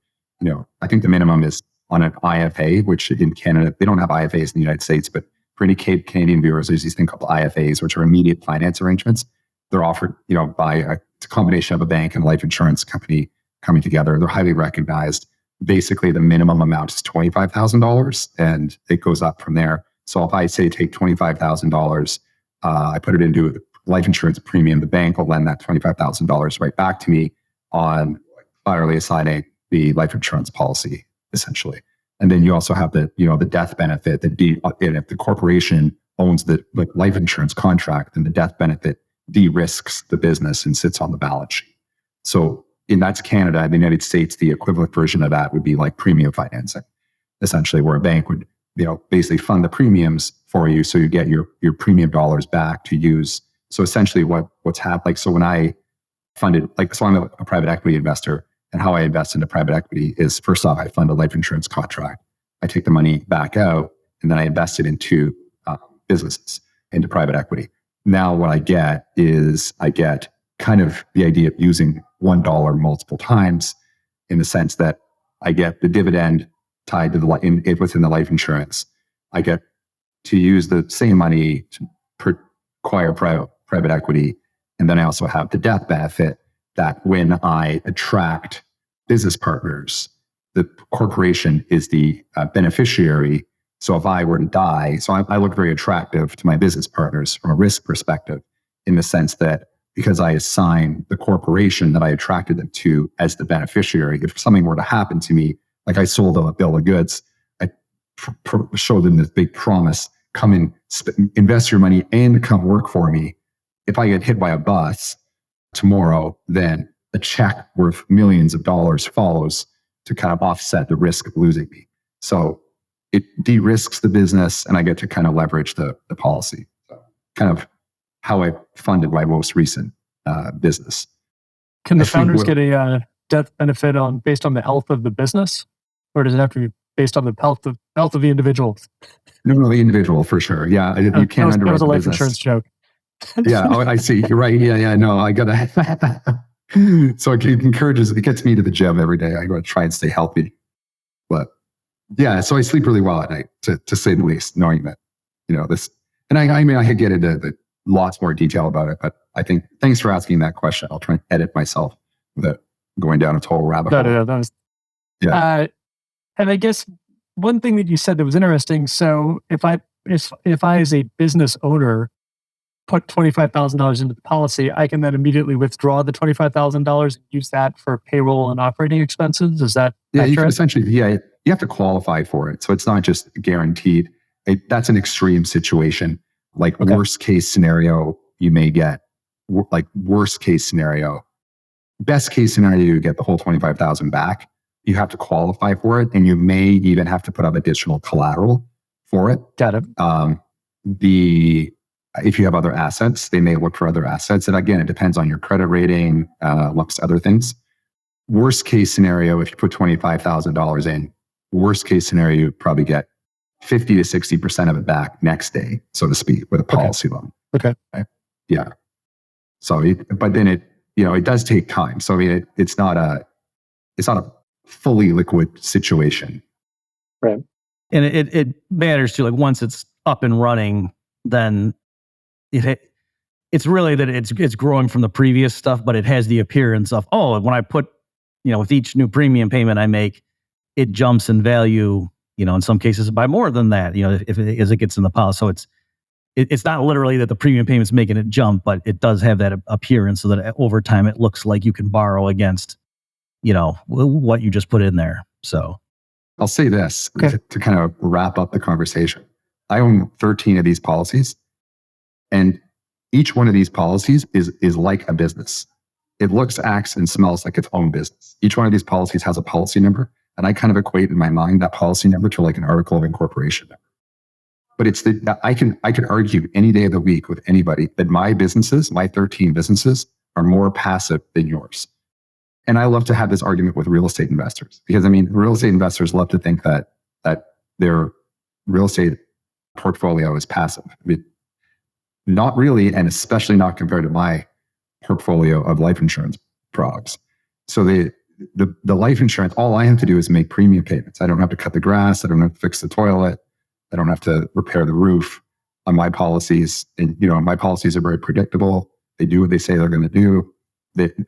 I think the minimum is on an IFA, which in Canada, they don't have IFAs in the United States, but for any Canadian viewers, there's these things called IFAs, which are immediate finance arrangements. They're offered, by a combination of a bank and life insurance company coming together. They're highly recognized. Basically, the minimum amount is $25,000 and it goes up from there. So if I say take $25,000, I put it into a life insurance premium, the bank will lend that $25,000 right back to me on finally assigning the life insurance policy, essentially. And then you also have the death benefit and if the corporation owns the life insurance contract, then the death benefit de-risks the business and sits on the balance sheet. So that's Canada. In the United States, the equivalent version of that would be like premium financing, essentially, where a bank would basically fund the premiums for you, so you get your premium dollars back to use. So essentially, what's happened, so when I funded, so I'm a private equity investor, and how I invest into private equity is, first off, I fund a life insurance contract. I take the money back out, and then I invest it into businesses, into private equity. Now what I get is kind of the idea of using $1 multiple times, in the sense that I get the dividend tied to within the life insurance. I get to use the same money to acquire private equity. And then I also have the death benefit that when I attract business partners, the corporation is the beneficiary. So if I were to die, I look very attractive to my business partners from a risk perspective, in the sense that because I assign the corporation that I attracted them to as the beneficiary, if something were to happen to me, like I sold them a bill of goods, I showed them this big promise, come and invest your money and come work for me. If I get hit by a bus tomorrow, then a check worth millions of dollars follows to kind of offset the risk of losing me. So it de-risks the business, and I get to kind of leverage the policy. So kind of how I funded my most recent business. Can the founders get a death benefit based on the health of the business, or does it have to be based on the health of the individual? No, the individual for sure. Yeah, you can't underwrite the business. That was a life insurance joke. Yeah, I see. You're right. Yeah. No, I gotta. So it gets me to the gym every day. I gotta try and stay healthy. But yeah, so I sleep really well at night, to say the least, knowing that this. And I could get into lots more detail about it, but I think thanks for asking that question. I'll try and edit myself without going down a total rabbit hole. No, that was. Yeah. And I guess one thing that you said that was interesting. So if I as a business owner put $25,000 into the policy, I can then immediately withdraw the $25,000 and use that for payroll and operating expenses. Is that accurate? You can essentially, you have to qualify for it. So it's not just guaranteed. That's an extreme situation. Worst case scenario, you may get worst case scenario. Best case scenario, you get the whole $25,000 back. You have to qualify for it, and you may even have to put up additional collateral for it. Got it. If you have other assets, they may look for other assets. And again, it depends on your credit rating, amongst other things. Worst case scenario, if you put $25,000 in, worst case scenario, you probably get 50 to 60% of it back next day, so to speak, with a policy loan. Okay. Right? Yeah. So, but then it does take time. So it's not a fully liquid situation. Right. And it matters too. Once it's up and running, then it's really that it's growing from the previous stuff, but it has the appearance of, when I put, with each new premium payment I make, it jumps in value, in some cases by more than that, as it gets in the policy. So it's not literally that the premium payment's making it jump, but it does have that appearance, so that over time it looks like you can borrow against, what you just put in there. So I'll say this to kind of wrap up the conversation. I own 13 of these policies, and each one of these policies is like a business. It looks, acts, and smells like its own business. Each one of these policies has a policy number, and I kind of equate in my mind that policy number to an article of incorporation number. But I can argue any day of the week with anybody that my 13 businesses, are more passive than yours. And I love to have this argument with real estate investors, because real estate investors love to think that their real estate portfolio is passive. Not really, and especially not compared to my portfolio of life insurance products. So the life insurance, all I have to do is make premium payments. I don't have to cut the grass. I don't have to fix the toilet. I don't have to repair the roof on my policies. And, my policies are very predictable. They do what they say they're going to do.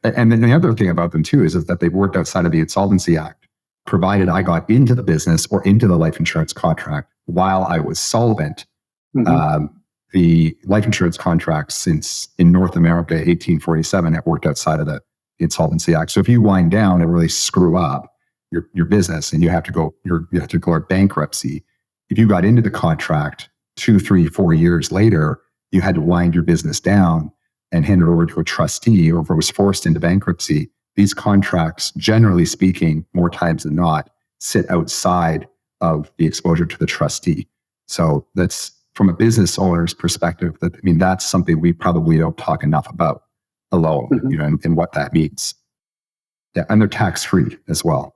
And then the other thing about them too is that they've worked outside of the Insolvency Act, provided I got into the business or into the life insurance contract while I was solvent. The life insurance contracts since in North America, 1847, have worked outside of the Insolvency Act. So if you wind down and really screw up your business and you have to declare bankruptcy, if you got into the contract 2, 3, 4 years later, you had to wind your business down and hand it over to a trustee, or if it was forced into bankruptcy, these contracts, generally speaking, more times than not, sit outside of the exposure to the trustee. So that's, from a business owner's perspective, that's something we probably don't talk enough about alone, and what that means. Yeah, and they're tax-free as well.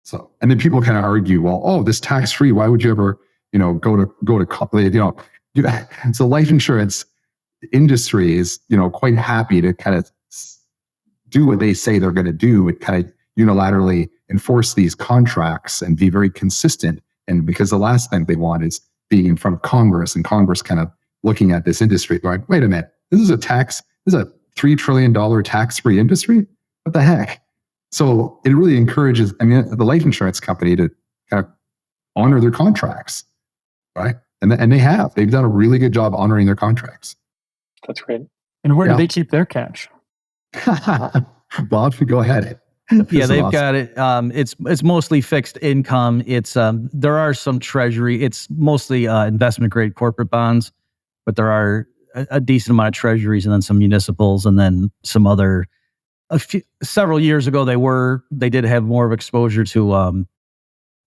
So, and then people kind of argue, well, this tax-free, why would you ever, go to so life insurance industry is, quite happy to kind of do what they say they're going to do and kind of unilaterally enforce these contracts and be very consistent. And because the last thing they want is being in front of Congress, and Congress kind of looking at this industry going, wait a minute, this is a $3 trillion tax-free industry? What the heck? So it really encourages, the life insurance company to kind of honor their contracts, right? And they've done a really good job honoring their contracts. That's great. And where do they keep their cash? Well, if we go ahead. Yeah, they've got it. It's mostly fixed income. It's there are some treasury. It's mostly investment grade corporate bonds, but there are a decent amount of treasuries, and then some municipals, and then some other. Several years ago, they did have more of exposure to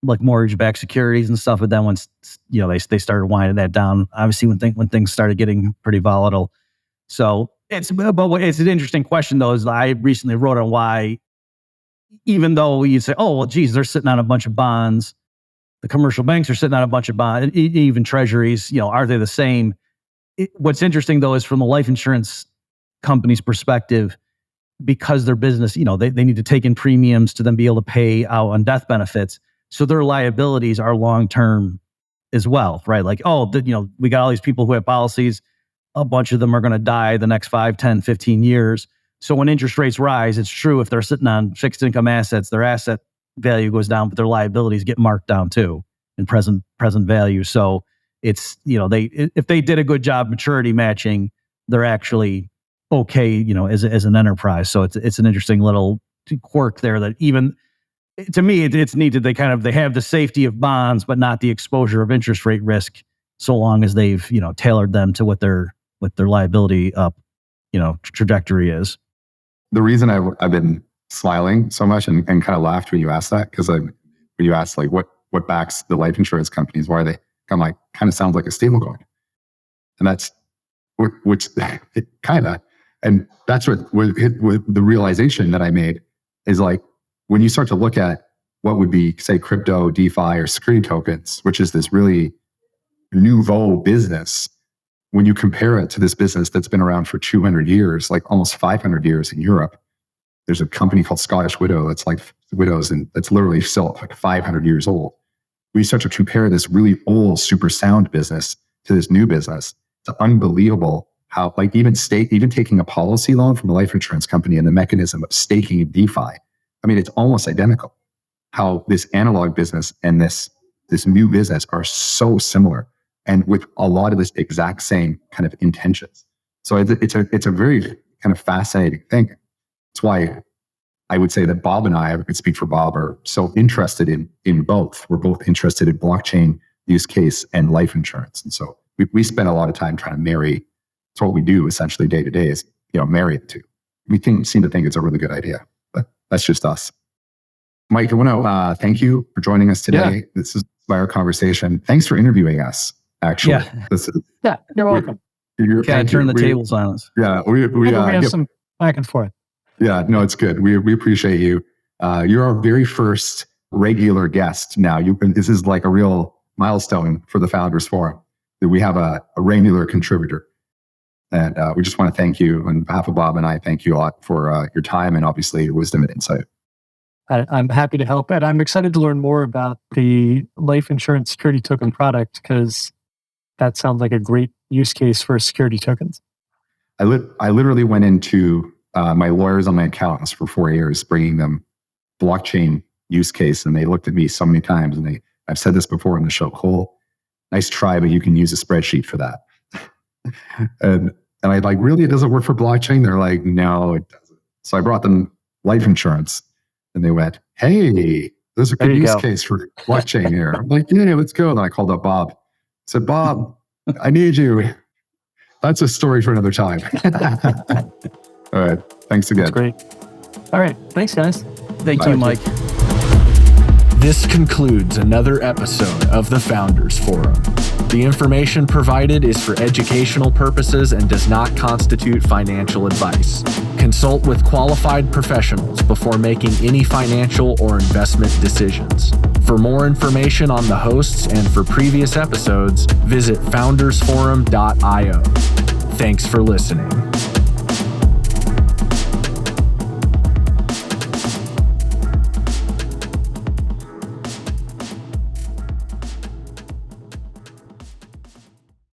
like mortgage-backed securities and stuff. But then once they started winding that down, obviously when things started getting pretty volatile. So it's an interesting question though. Is I recently wrote on why, even though you say, oh well, geez, they're sitting on a bunch of bonds, the commercial banks are sitting on a bunch of bonds, even treasuries. Are they the same? What's interesting though is from the life insurance company's perspective, because their business, they need to take in premiums to then be able to pay out on death benefits. So their liabilities are long-term as well, right? Like, we got all these people who have policies. A bunch of them are going to die the next 5, 10, 15 years. So when interest rates rise, it's true if they're sitting on fixed income assets, their asset value goes down, but their liabilities get marked down too in present value. So it's, if they did a good job maturity matching, they're actually okay, as an enterprise. So it's an interesting little quirk there that even to me, it's neat that they have the safety of bonds, but not the exposure of interest rate risk, so long as they've, tailored them to what their liability trajectory is. The reason I've been smiling so much and kind of laughed when you asked that, because when you asked like what backs the life insurance companies, why are they kind of sounds like a stablecoin, and that's which it kind of, and that's what the realization that I made is like when you start to look at what would be say crypto, DeFi, or security tokens, which is this really nouveau business. When you compare it to this business that's been around for 200 years, like almost 500 years in Europe, there's a company called Scottish Widow that's like Widows, and that's literally still like 500 years old. We start to compare this really old, super sound business to this new business. It's unbelievable how, like, even taking a policy loan from a life insurance company and the mechanism of staking in DeFi, it's almost identical. How this analog business and this new business are so similar, and with a lot of this exact same kind of intentions. So it's a very kind of fascinating thing. That's why I would say that Bob and I could speak for Bob, are so interested in both. We're both interested in blockchain use case and life insurance. And so we spend a lot of time trying to marry. It's what we do essentially day to day is, marry the two. We seem to think it's a really good idea, but that's just us. Mike, I want to thank you for joining us today. Yeah. This is our conversation. Thanks for interviewing us. Actually, you're welcome. Can't turn the tables on us. Yeah, we have some back and forth. Yeah, no, it's good. We appreciate you. You're our very first regular guest. Now this is like a real milestone for the Founders Forum that we have a regular contributor, and we just want to thank you on behalf of Bob and I. Thank you a lot for your time and obviously your wisdom and insight. I'm happy to help. And I'm excited to learn more about the life insurance security token product because that sounds like a great use case for security tokens. I literally went into my lawyers and my accountants for 4 years, bringing them blockchain use case. And they looked at me so many times and I've said this before on the show, Cole, nice try, but you can use a spreadsheet for that. and I like, really, it doesn't work for blockchain? They're like, no, it doesn't. So I brought them life insurance and they went, hey, there's a good use case for blockchain here. I'm like, yeah, let's go. And I called up Bob. I said, Bob, I need you. That's a story for another time. All right. Thanks again. That's great. All right. Thanks, guys. Thank you, Mike. This concludes another episode of the Founders Forum. The information provided is for educational purposes and does not constitute financial advice. Consult with qualified professionals before making any financial or investment decisions. For more information on the hosts and for previous episodes, visit foundersforum.io. Thanks for listening.